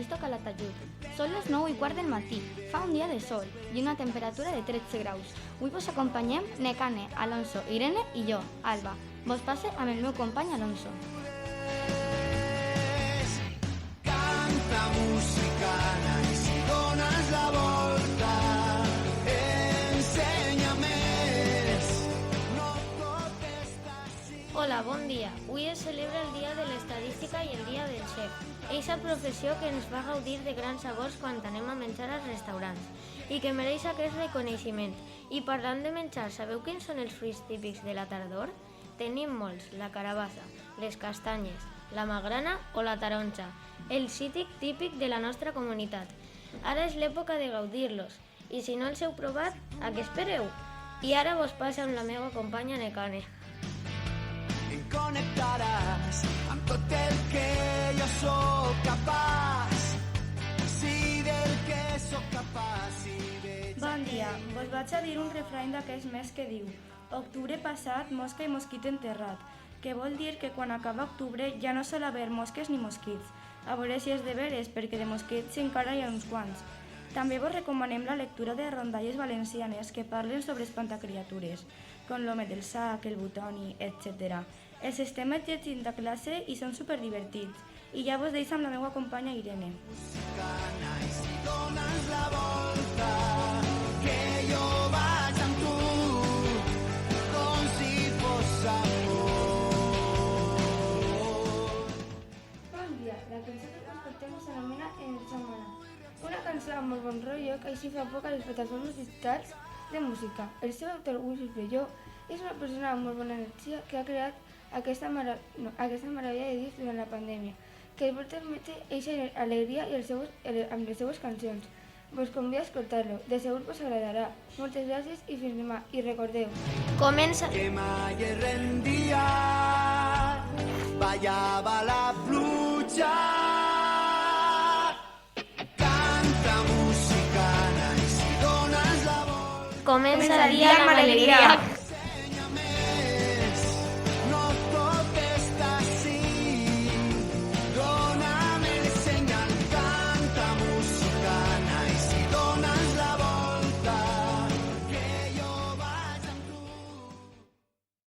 només toca la tajut. Són les 9:15 del matí, fa un dia de sol i una temperatura de 13 graus. Avui vos acompanyem Nekane, Alonso, Irene i jo, Alba. Vos passe amb el meu company Alonso. Canta musicana i si dones la volta ensenya més, no tot està així. Hola, bon dia. Avui es celebra el Dia de l'Estadística i el Dia del Xef. Eixa professió que ens fa gaudir de grans sabors quan anem a menjar als restaurants i que mereix aquest reconeixement. I parlant de menjar, sabeu quins són els fruits típics de la tardor? Tenim molts, la carabassa, les castanyes, la magrana o la taronja, el cítric típic de la nostra comunitat. Ara és l'època de gaudir-los i si no els heu provat, a què espereu? I ara vos passa amb la meva companya Nekane. Em connectaràs amb tot el que jo sóc capaç, sí del que sóc capaç i veig. Bon dia, vos vaig a dir un refrany d'aquest mes que diu octubre passat, mosca i mosquit enterrat, que vol dir que quan acaba octubre ja no sol haver mosques ni mosquits. A veure si és de veres, perquè de mosquits encara hi ha uns quants. També vos recomanem la lectura de rondalles valencianes que parlen sobre espantacriatures, com l'home del sac, el butoni, etc. Els estem llegint a classe i són superdivertits. I ja vos deixo amb la meva companya Irene. Musicana i si dones la volta que jo vaig amb tu com si fos amor. Bon dia, la cançó que escoltem s'anomena En el Samana. Una cançó amb molt bon rotllo que així fa poc a les plataformes digitals de música. El seu autor, Wilfried Belló, és una persona amb molt bona energia que ha creat aquesta meravella de disc durant la pandèmia, que vol transmetre eixa alegria amb les seues cançons. Vos convido a escoltar-lo, de segur vos agradarà. Moltes gràcies i fins demà. I recordeu, Comença... Que mai es rendia, ballava la pluja. Canta musicana i si dones la volta. Comença el dia amb alegria.